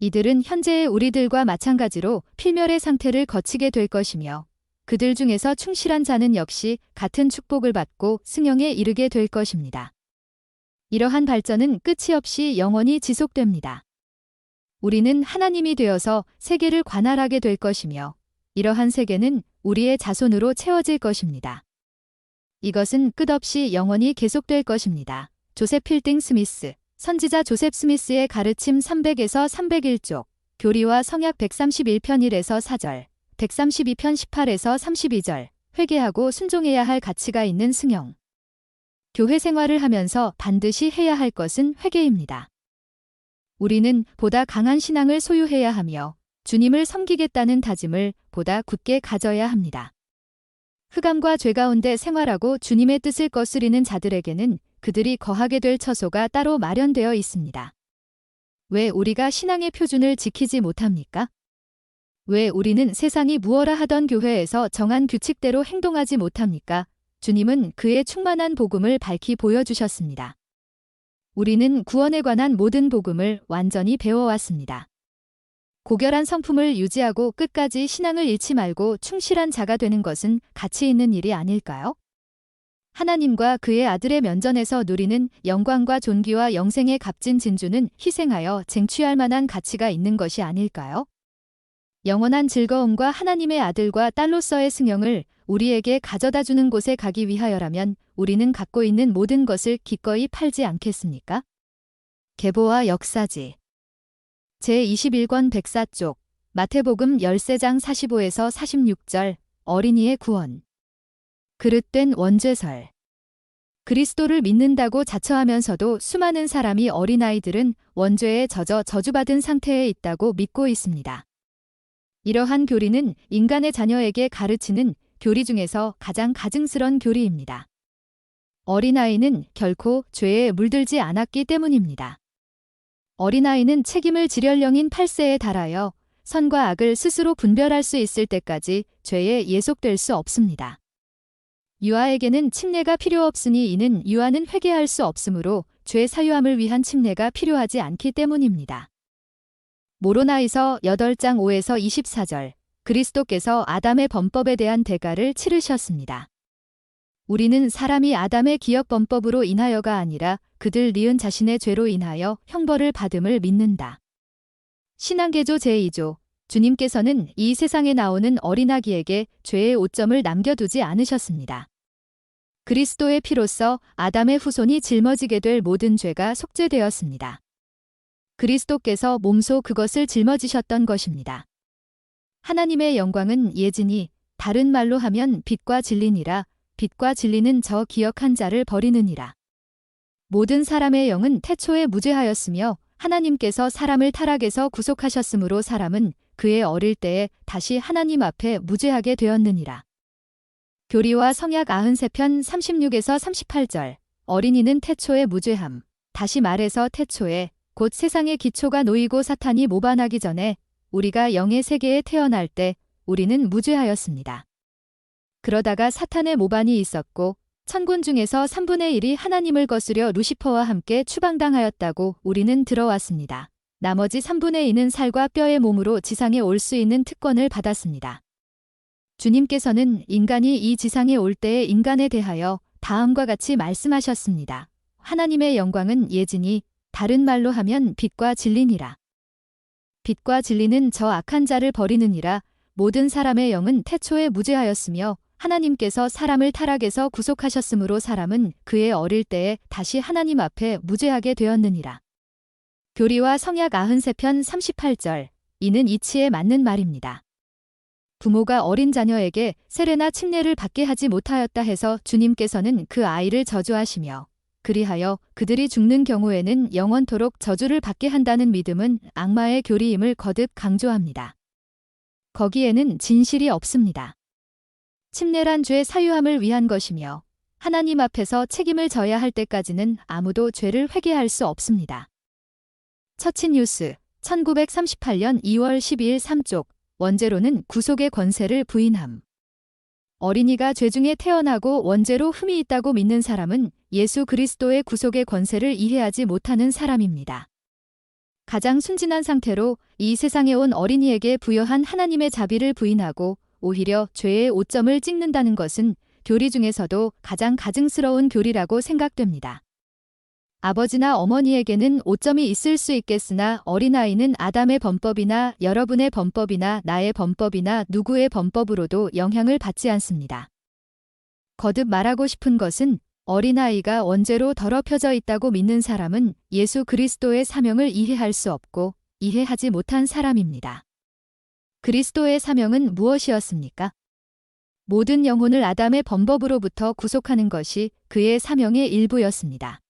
이들은 현재의 우리들과 마찬가지로 필멸의 상태를 거치게 될 것이며 그들 중에서 충실한 자는 역시 같은 축복을 받고 승영에 이르게 될 것입니다. 이러한 발전은 끝이 없이 영원히 지속됩니다. 우리는 하나님이 되어서 세계를 관할하게 될 것이며 이러한 세계는 우리의 자손으로 채워질 것입니다. 이것은 끝없이 영원히 계속될 것입니다. 조셉 필딩 스미스, 선지자 조셉 스미스의 가르침 300에서 301쪽, 교리와 성약 131편 1에서 4절, 132편 18에서 32절, 회개하고 순종해야 할 가치가 있는 승용. 교회 생활을 하면서 반드시 해야 할 것은 회개입니다. 우리는 보다 강한 신앙을 소유해야 하며 주님을 섬기겠다는 다짐을 보다 굳게 가져야 합니다. 흑암과 죄 가운데 생활하고 주님의 뜻을 거스리는 자들에게는 그들이 거하게 될 처소가 따로 마련되어 있습니다. 왜 우리가 신앙의 표준을 지키지 못합니까? 왜 우리는 세상이 무엇라 하던 교회에서 정한 규칙대로 행동하지 못합니까? 주님은 그의 충만한 복음을 밝히 보여주셨습니다. 우리는 구원에 관한 모든 복음을 완전히 배워왔습니다. 고결한 성품을 유지하고 끝까지 신앙을 잃지 말고 충실한 자가 되는 것은 가치 있는 일이 아닐까요? 하나님과 그의 아들의 면전에서 누리는 영광과 존귀와 영생의 값진 진주는 희생하여 쟁취할 만한 가치가 있는 것이 아닐까요? 영원한 즐거움과 하나님의 아들과 딸로서의 승용을 우리에게 가져다 주는 곳에 가기 위하여라면 우리는 갖고 있는 모든 것을 기꺼이 팔지 않겠습니까? 계보와 역사지 제21권 104쪽 마태복음 13장 45에서 46절 어린이의 구원 그릇된 원죄설 그리스도를 믿는다고 자처하면서도 수많은 사람이 어린아이들은 원죄에 젖어 저주받은 상태에 있다고 믿고 있습니다. 이러한 교리는 인간의 자녀에게 가르치는 교리 중에서 가장 가증스런 교리입니다. 어린아이는 결코 죄에 물들지 않았기 때문입니다. 어린아이는 책임을 지련령인 8세에 달하여 선과 악을 스스로 분별할 수 있을 때까지 죄에 예속될 수 없습니다. 유아에게는 침례가 필요 없으니 이는 유아는 회개할 수 없으므로 죄 사유함을 위한 침례가 필요하지 않기 때문입니다. 모로나이서 8장 5에서 24절 그리스도께서 아담의 범법에 대한 대가를 치르셨습니다. 우리는 사람이 아담의 기억범법으로 인하여가 아니라 그들 니은 자신의 죄로 인하여 형벌을 받음을 믿는다. 신앙개조 제2조 주님께서는 이 세상에 나오는 어린아기에게 죄의 오점을 남겨두지 않으셨습니다. 그리스도의 피로써 아담의 후손이 짊어지게 될 모든 죄가 속죄되었습니다. 그리스도께서 몸소 그것을 짊어지셨던 것입니다. 하나님의 영광은 예진이 다른 말로 하면 빛과 진리니라 빛과 진리는 저 기억한 자를 버리느니라. 모든 사람의 영은 태초에 무죄하였으며 하나님께서 사람을 타락에서 구속하셨으므로 사람은 그의 어릴 때에 다시 하나님 앞에 무죄하게 되었느니라. 교리와 성약 93편 36에서 38절 어린이는 태초에 무죄함. 다시 말해서 태초에 곧 세상의 기초가 놓이고 사탄이 모반하기 전에 우리가 영의 세계에 태어날 때 우리는 무죄하였습니다. 그러다가 사탄의 모반이 있었고 천군 중에서 3분의 1이 하나님을 거스려 루시퍼와 함께 추방당하였다고 우리는 들어왔습니다. 나머지 3분의 2는 살과 뼈의 몸으로 지상에 올 수 있는 특권을 받았습니다. 주님께서는 인간이 이 지상에 올 때의 인간에 대하여 다음과 같이 말씀하셨습니다. 하나님의 영광은 예진이 다른 말로 하면 빛과 진리니라. 빛과 진리는 저 악한 자를 버리느니라. 모든 사람의 영은 태초에 무죄하였으며 하나님께서 사람을 타락에서 구속하셨으므로 사람은 그의 어릴 때에 다시 하나님 앞에 무죄하게 되었느니라. 교리와 성약 93편 38절 이는 이치에 맞는 말입니다. 부모가 어린 자녀에게 세례나 침례를 받게 하지 못하였다 해서 주님께서는 그 아이를 저주하시며 그리하여 그들이 죽는 경우에는 영원토록 저주를 받게 한다는 믿음은 악마의 교리임을 거듭 강조합니다. 거기에는 진실이 없습니다. 침례란 죄 사유함을 위한 것이며 하나님 앞에서 책임을 져야 할 때까지는 아무도 죄를 회개할 수 없습니다. 처치뉴스 1938년 2월 12일 3쪽 원죄로는 구속의 권세를 부인함. 어린이가 죄 중에 태어나고 원죄로 흠이 있다고 믿는 사람은 예수 그리스도의 구속의 권세를 이해하지 못하는 사람입니다. 가장 순진한 상태로 이 세상에 온 어린이에게 부여한 하나님의 자비를 부인하고 오히려 죄의 오점을 찍는다는 것은 교리 중에서도 가장 가증스러운 교리라고 생각됩니다. 아버지나 어머니에게는 오점이 있을 수 있겠으나 어린아이는 아담의 범법이나 여러분의 범법이나 나의 범법이나 누구의 범법으로도 영향을 받지 않습니다. 거듭 말하고 싶은 것은 어린아이가 원죄로 더럽혀져 있다고 믿는 사람은 예수 그리스도의 사명을 이해할 수 없고 이해하지 못한 사람입니다. 그리스도의 사명은 무엇이었습니까? 모든 영혼을 아담의 범법으로부터 구속하는 것이 그의 사명의 일부였습니다.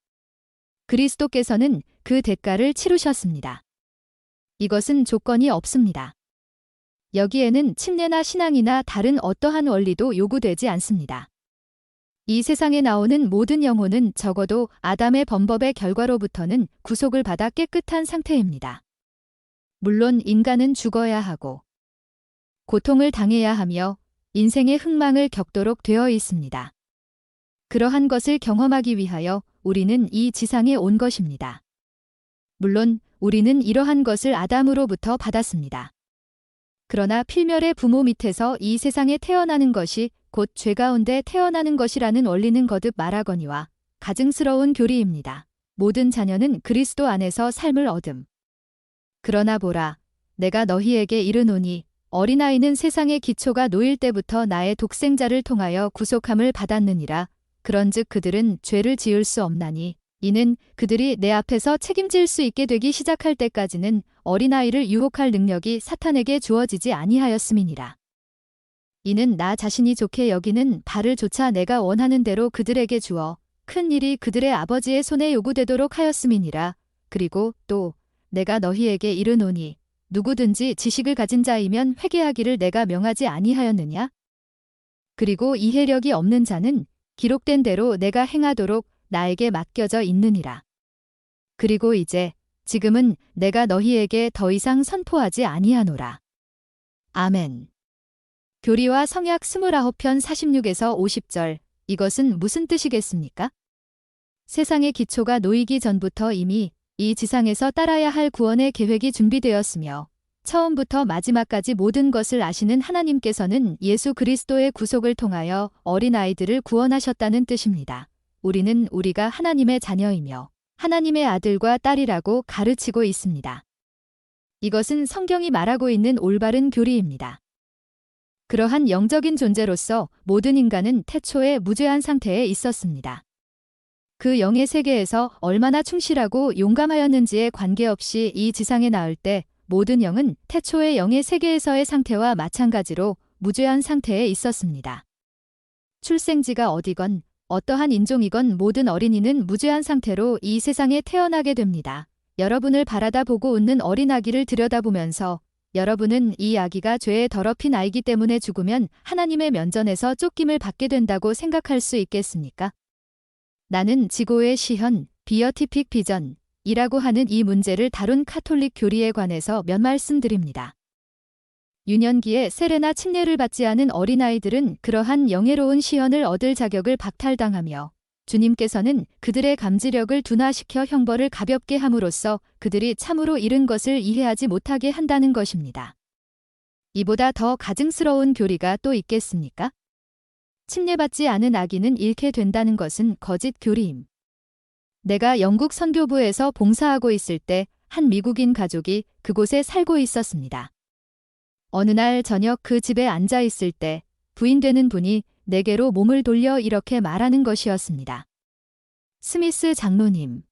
그리스도께서는 그 대가를 치르셨습니다. 이것은 조건이 없습니다. 여기에는 침례나 신앙이나 다른 어떠한 원리도 요구되지 않습니다. 이 세상에 나오는 모든 영혼은 적어도 아담의 범법의 결과로부터는 구속을 받아 깨끗한 상태입니다. 물론 인간은 죽어야 하고 고통을 당해야 하며 인생의 흥망을 겪도록 되어 있습니다. 그러한 것을 경험하기 위하여 우리는 이 지상에 온 것입니다. 물론 우리는 이러한 것을 아담으로부터 받았습니다. 그러나 필멸의 부모 밑에서 이 세상에 태어나는 것이 곧 죄 가운데 태어나는 것이라는 원리는 거듭 말하거니와 가증스러운 교리입니다. 모든 자녀는 그리스도 안에서 삶을 얻음. 그러나 보라, 내가 너희에게 이르노니 어린아이는 세상의 기초가 놓일 때부터 나의 독생자를 통하여 구속함을 받았느니라. 그런즉 그들은 죄를 지을 수 없나니 이는 그들이 내 앞에서 책임질 수 있게 되기 시작할 때까지는 어린아이를 유혹할 능력이 사탄에게 주어지지 아니하였음이니라. 이는 나 자신이 좋게 여기는 바를 조차 내가 원하는 대로 그들에게 주어 큰 일이 그들의 아버지의 손에 요구되도록 하였음이니라. 그리고 또 내가 너희에게 이르노니 누구든지 지식을 가진 자이면 회개하기를 내가 명하지 아니하였느냐? 그리고 이해력이 없는 자는 기록된 대로 내가 행하도록 나에게 맡겨져 있느니라. 그리고 이제 지금은 내가 너희에게 더 이상 선포하지 아니하노라. 아멘. 교리와 성약 29편 46에서 50절. 이것은 무슨 뜻이겠습니까? 세상의 기초가 놓이기 전부터 이미 이 지상에서 따라야 할 구원의 계획이 준비되었으며 처음부터 마지막까지 모든 것을 아시는 하나님께서는 예수 그리스도의 구속을 통하여 어린아이들을 구원하셨다는 뜻입니다. 우리는 우리가 하나님의 자녀이며 하나님의 아들과 딸이라고 가르치고 있습니다. 이것은 성경이 말하고 있는 올바른 교리입니다. 그러한 영적인 존재로서 모든 인간은 태초에 무죄한 상태에 있었습니다. 그 영의 세계에서 얼마나 충실하고 용감하였는지에 관계없이 이 지상에 나올 때 모든 영은 태초의 영의 세계에서의 상태와 마찬가지로 무죄한 상태에 있었습니다. 출생지가 어디건 어떠한 인종이건 모든 어린이는 무죄한 상태로 이 세상에 태어나게 됩니다. 여러분을 바라다 보고 웃는 어린아기를 들여다보면서 여러분은 이 아기가 죄에 더럽힌 아이기 때문에 죽으면 하나님의 면전에서 쫓김을 받게 된다고 생각할 수 있겠습니까? 나는 지고의 시현, 비어티픽 비전이라고 하는 이 문제를 다룬 카톨릭 교리에 관해서 몇 말씀 드립니다. 유년기에 세례나 침례를 받지 않은 어린아이들은 그러한 영예로운 시현을 얻을 자격을 박탈당하며 주님께서는 그들의 감지력을 둔화시켜 형벌을 가볍게 함으로써 그들이 참으로 잃은 것을 이해하지 못하게 한다는 것입니다. 이보다 더 가증스러운 교리가 또 있겠습니까? 침례받지 않은 아기는 잃게 된다는 것은 거짓 교리임. 내가 영국 선교부에서 봉사하고 있을 때 한 미국인 가족이 그곳에 살고 있었습니다. 어느 날 저녁 그 집에 앉아 있을 때 부인 되는 분이 내게로 몸을 돌려 이렇게 말하는 것이었습니다. 스미스 장로님,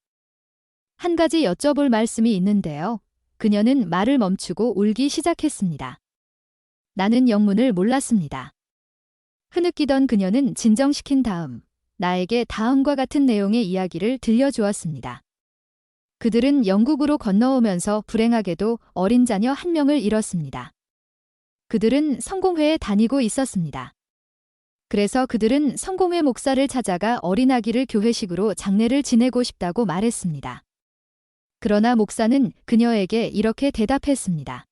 한 가지 여쭤볼 말씀이 있는데요. 그녀는 말을 멈추고 울기 시작했습니다. 나는 영문을 몰랐습니다. 흐느끼던 그녀는 진정시킨 다음 나에게 다음과 같은 내용의 이야기를 들려주었습니다. 그들은 영국으로 건너오면서 불행하게도 어린 자녀 한 명을 잃었습니다. 그들은 성공회에 다니고 있었습니다. 그래서 그들은 성공회 목사를 찾아가 어린아기를 교회식으로 장례를 지내고 싶다고 말했습니다. 그러나 목사는 그녀에게 이렇게 대답했습니다.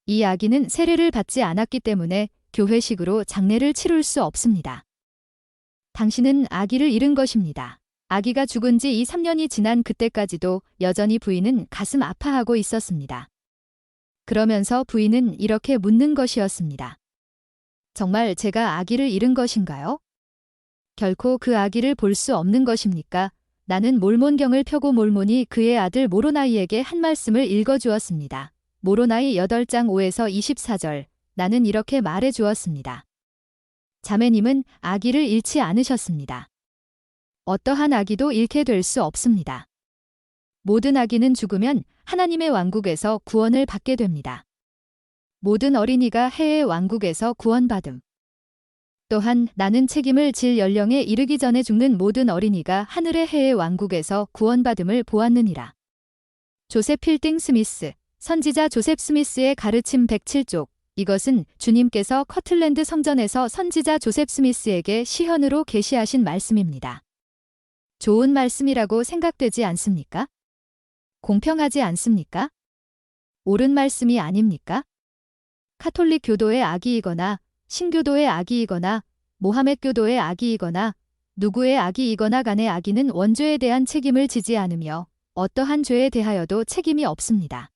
이 아기는 세례를 받지 않았기 때문에 교회식으로 장례를 치룰 수 없습니다. 당신은 아기를 잃은 것입니다. 아기가 죽은 지 2~3년이 지난 그때까지도 여전히 부인은 가슴 아파하고 있었습니다. 그러면서 부인은 이렇게 묻는 것이었습니다. 정말 제가 아기를 잃은 것인가요? 결코 그 아기를 볼 수 없는 것입니까? 나는 몰몬경을 펴고 몰몬이 그의 아들 모로나이에게 한 말씀을 읽어주었습니다. 모로나이 8장 5에서 24절. 나는 이렇게 말해 주었습니다. 자매님은 아기를 잃지 않으셨습니다. 어떠한 아기도 잃게 될 수 없습니다. 모든 아기는 죽으면 하나님의 왕국에서 구원을 받게 됩니다. 모든 어린이가 해의 왕국에서 구원받음. 또한 나는 책임을 질 연령에 이르기 전에 죽는 모든 어린이가 하늘의 해의 왕국에서 구원받음을 보았느니라. 조셉 필딩 스미스, 선지자 조셉 스미스의 가르침 107쪽. 이것은 주님께서 커틀랜드 성전에서 선지자 조셉 스미스에게 시현으로 계시하신 말씀입니다. 좋은 말씀이라고 생각되지 않습니까? 공평하지 않습니까? 옳은 말씀이 아닙니까? 카톨릭 교도의 아기이거나 신교도의 아기이거나 모하메 교도의 아기이거나 누구의 아기이거나 간의 아기는 원죄에 대한 책임을 지지 않으며 어떠한 죄에 대하여도 책임이 없습니다.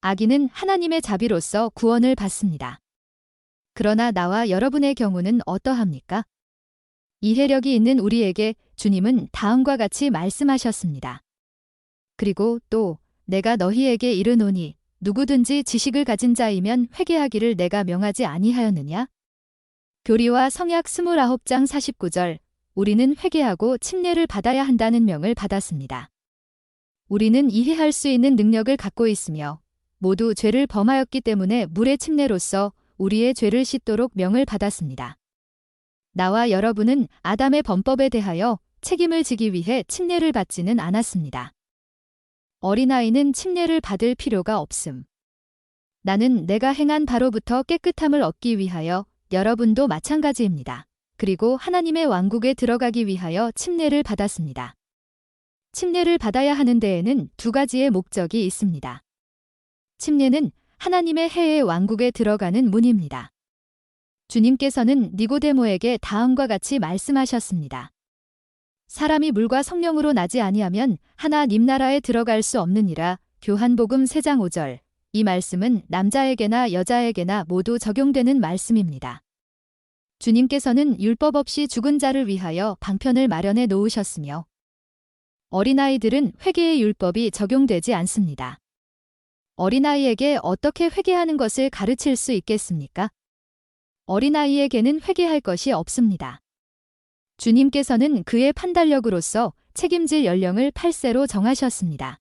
아기는 하나님의 자비로서 구원을 받습니다. 그러나 나와 여러분의 경우는 어떠합니까? 이해력이 있는 우리에게 주님은 다음과 같이 말씀하셨습니다. 그리고 또 내가 너희에게 이르노니 누구든지 지식을 가진 자이면 회개하기를 내가 명하지 아니하였느냐? 교리와 성약 29장 49절. 우리는 회개하고 침례를 받아야 한다는 명을 받았습니다. 우리는 이해할 수 있는 능력을 갖고 있으며 모두 죄를 범하였기 때문에 물의 침례로서 우리의 죄를 씻도록 명을 받았습니다. 나와 여러분은 아담의 범법에 대하여 책임을 지기 위해 침례를 받지는 않았습니다. 어린아이는 침례를 받을 필요가 없음. 나는 내가 행한 바로부터 깨끗함을 얻기 위하여 여러분도 마찬가지입니다. 그리고 하나님의 왕국에 들어가기 위하여 침례를 받았습니다. 침례를 받아야 하는 데에는 두 가지의 목적이 있습니다. 침례는 하나님의 해의 왕국에 들어가는 문입니다. 주님께서는 니고데모에게 다음과 같이 말씀하셨습니다. 사람이 물과 성령으로 나지 아니하면 하나님 나라에 들어갈 수 없느니라. 요한복음 3장 5절. 이 말씀은 남자에게나 여자에게나 모두 적용되는 말씀입니다. 주님께서는 율법 없이 죽은 자를 위하여 방편을 마련해 놓으셨으며 어린아이들은 회개의 율법이 적용되지 않습니다. 어린아이에게 어떻게 회개하는 것을 가르칠 수 있겠습니까? 어린아이에게는 회개할 것이 없습니다. 주님께서는 그의 판단력으로서 책임질 연령을 8세로 정하셨습니다.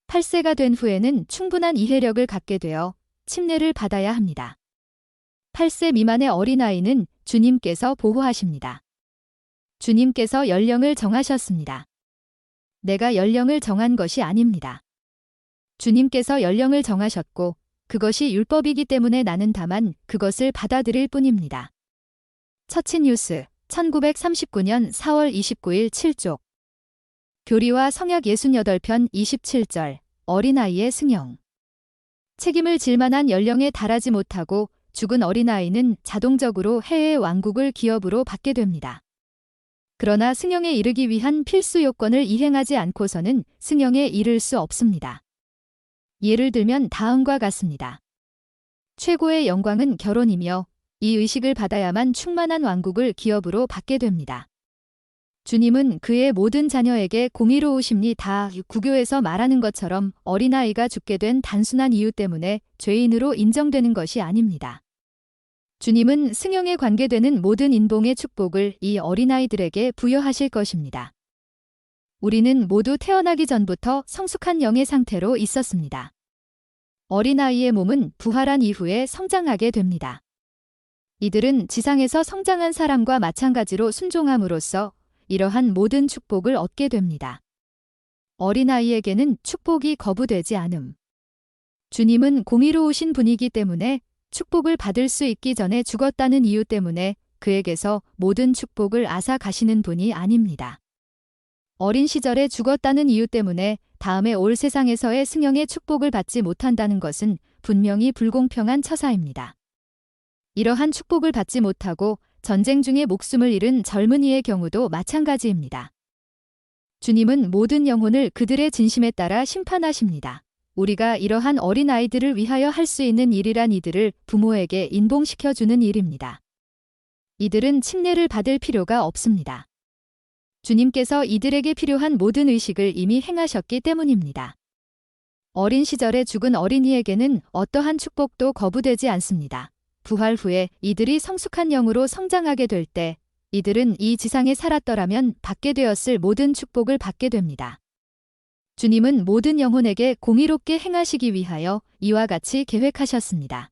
8세가 된 후에는 충분한 이해력을 갖게 되어 침례를 받아야 합니다. 8세 미만의 어린아이는 주님께서 보호하십니다. 주님께서 연령을 정하셨습니다. 내가 연령을 정한 것이 아닙니다. 주님께서 연령을 정하셨고 그것이 율법이기 때문에 나는 다만 그것을 받아들일 뿐입니다. 처치뉴스 1939년 4월 29일 7쪽. 교리와 성약 68편 27절. 어린아이의 승형. 책임을 질 만한 연령에 달하지 못하고 죽은 어린아이는 자동적으로 해의 왕국을 기업으로 받게 됩니다. 그러나 승형에 이르기 위한 필수 요건을 이행하지 않고서는 승형에 이를 수 없습니다. 예를 들면 다음과 같습니다. 최고의 영광은 결혼이며 이 의식을 받아야만 충만한 왕국을 기업으로 받게 됩니다. 주님은 그의 모든 자녀에게 공의로우심니다. 구교에서 말하는 것처럼 어린아이가 죽게 된 단순한 이유 때문에 죄인으로 인정되는 것이 아닙니다. 주님은 승형에 관계되는 모든 인봉의 축복을 이 어린아이들에게 부여하실 것입니다. 우리는 모두 태어나기 전부터 성숙한 영의 상태로 있었습니다. 어린아이의 몸은 부활한 이후에 성장하게 됩니다. 이들은 지상에서 성장한 사람과 마찬가지로 순종함으로써 이러한 모든 축복을 얻게 됩니다. 어린아이에게는 축복이 거부되지 않음. 주님은 공의로우신 분이기 때문에 축복을 받을 수 있기 전에 죽었다는 이유 때문에 그에게서 모든 축복을 앗아 가시는 분이 아닙니다. 어린 시절에 죽었다는 이유 때문에 다음에 올 세상에서의 승형의 축복을 받지 못한다는 것은 분명히 불공평한 처사입니다. 이러한 축복을 받지 못하고 전쟁 중에 목숨을 잃은 젊은이의 경우도 마찬가지입니다. 주님은 모든 영혼을 그들의 진심에 따라 심판하십니다. 우리가 이러한 어린아이들을 위하여 할 수 있는 일이란 이들을 부모에게 인봉시켜주는 일입니다. 이들은 침례를 받을 필요가 없습니다. 주님께서 이들에게 필요한 모든 의식을 이미 행하셨기 때문입니다. 어린 시절에 죽은 어린이에게는 어떠한 축복도 거부되지 않습니다. 부활 후에 이들이 성숙한 영으로 성장하게 될 때 이들은 이 지상에 살았더라면 받게 되었을 모든 축복을 받게 됩니다. 주님은 모든 영혼에게 공의롭게 행하시기 위하여 이와 같이 계획하셨습니다.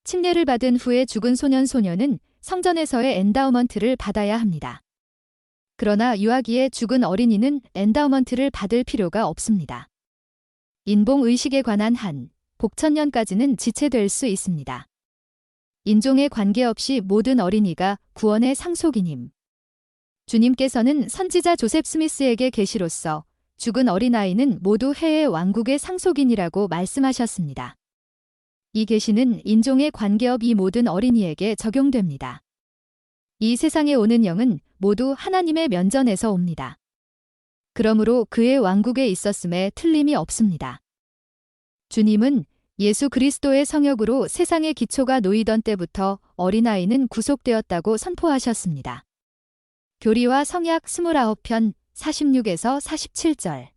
침례를 받은 후에 죽은 소년은 성전에서의 엔다우먼트를 받아야 합니다. 그러나 유아기에 죽은 어린이는 엔다우먼트를 받을 필요가 없습니다. 인봉의식에 관한 한 복천년까지는 지체될 수 있습니다. 인종에 관계없이 모든 어린이가 구원의 상속이님. 주님께서는 선지자 조셉 스미스에게 계시로써 죽은 어린아이는 모두 해의 왕국의 상속인이라고 말씀하셨습니다. 이 계시는 인종에 관계없이 모든 어린이에게 적용됩니다. 이 세상에 오는 영은 모두 하나님의 면전에서 옵니다. 그러므로 그의 왕국에 있었음에 틀림이 없습니다. 주님은 예수 그리스도의 성역으로 세상의 기초가 놓이던 때부터 어린아이는 구속되었다고 선포하셨습니다. 교리와 성약 29편 46에서 47절.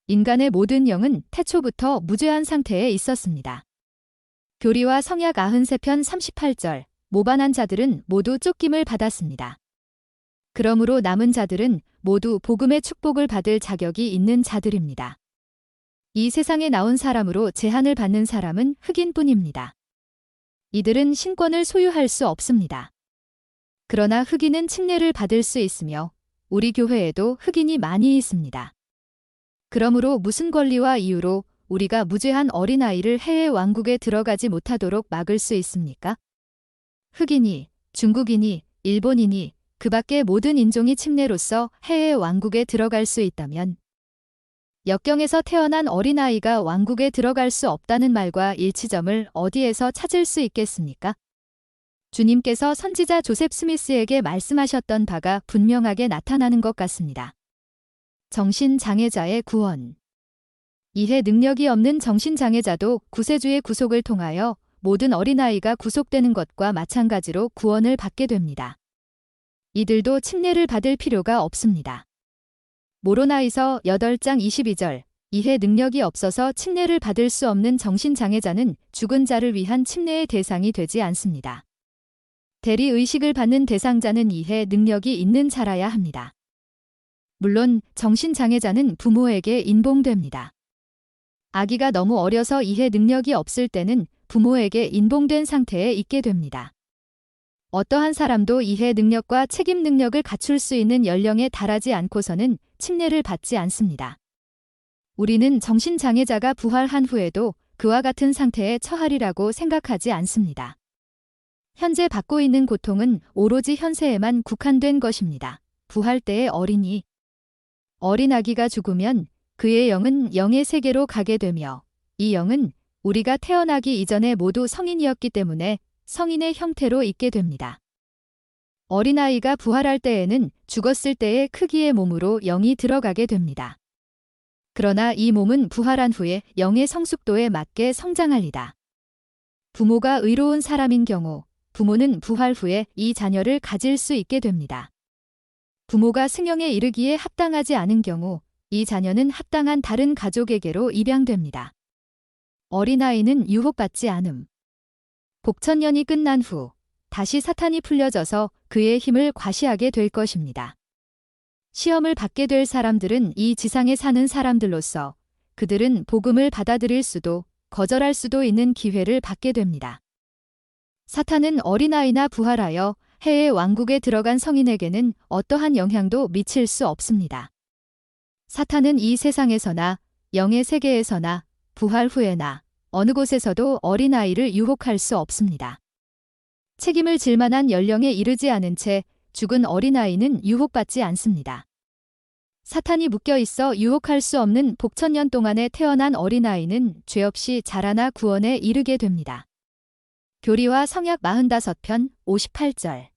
인간의 모든 영은 태초부터 무죄한 상태에 있었습니다. 교리와 성약 93편 38절. 모반한 자들은 모두 쫓김을 받았습니다. 그러므로 남은 자들은 모두 복음의 축복을 받을 자격이 있는 자들입니다. 이 세상에 나온 사람으로 제한을 받는 사람은 흑인뿐입니다. 이들은 신권을 소유할 수 없습니다. 그러나 흑인은 침례를 받을 수 있으며 우리 교회에도 흑인이 많이 있습니다. 그러므로 무슨 권리와 이유로 우리가 무죄한 어린아이를 해의 왕국에 들어가지 못하도록 막을 수 있습니까? 흑인이, 중국인이, 일본인이, 그 밖의 모든 인종이 침례로써 해의 왕국에 들어갈 수 있다면 역경에서 태어난 어린아이가 왕국에 들어갈 수 없다는 말과 일치점을 어디에서 찾을 수 있겠습니까? 주님께서 선지자 조셉 스미스에게 말씀하셨던 바가 분명하게 나타나는 것 같습니다. 정신장애자의 구원. 이해 능력이 없는 정신장애자도 구세주의 구속을 통하여 모든 어린아이가 구속되는 것과 마찬가지로 구원을 받게 됩니다. 이들도 침례를 받을 필요가 없습니다. 모로나이서 8장 22절. 이해 능력이 없어서 침례를 받을 수 없는 정신장애자는 죽은 자를 위한 침례의 대상이 되지 않습니다. 대리의식을 받는 대상자는 이해 능력이 있는 자라야 합니다. 물론 정신장애자는 부모에게 인봉됩니다. 아기가 너무 어려서 이해 능력이 없을 때는 부모에게 인봉된 상태에 있게 됩니다. 어떠한 사람도 이해 능력과 책임 능력을 갖출 수 있는 연령에 달하지 않고서는 침례를 받지 않습니다. 우리는 정신장애자가 부활한 후에도 그와 같은 상태에 처하리라고 생각하지 않습니다. 현재 받고 있는 고통은 오로지 현세에만 국한된 것입니다. 부활 때의 어린 아기가 죽으면 그의 영은 영의 세계로 가게 되며 이 영은 우리가 태어나기 이전에 모두 성인이었기 때문에 성인의 형태로 있게 됩니다. 어린아이가 부활할 때에는 죽었을 때의 크기의 몸으로 영이 들어가게 됩니다. 그러나 이 몸은 부활한 후에 영의 성숙도에 맞게 성장하리다. 부모가 의로운 사람인 경우 부모는 부활 후에 이 자녀를 가질 수 있게 됩니다. 부모가 승영에 이르기에 합당하지 않은 경우 이 자녀는 합당한 다른 가족에게로 입양됩니다. 어린아이는 유혹받지 않음. 복천년이 끝난 후 다시 사탄이 풀려져서 그의 힘을 과시하게 될 것입니다. 시험을 받게 될 사람들은 이 지상에 사는 사람들로서 그들은 복음을 받아들일 수도 거절할 수도 있는 기회를 받게 됩니다. 사탄은 어린아이나 부활하여 해의 왕국에 들어간 성인에게는 어떠한 영향도 미칠 수 없습니다. 사탄은 이 세상에서나 영의 세계에서나 부활 후에나 어느 곳에서도 어린아이를 유혹할 수 없습니다. 책임을 질 만한 연령에 이르지 않은 채 죽은 어린아이는 유혹받지 않습니다. 사탄이 묶여 있어 유혹할 수 없는 복천년 동안에 태어난 어린아이는 죄 없이 자라나 구원에 이르게 됩니다. 교리와 성약 45편 58절.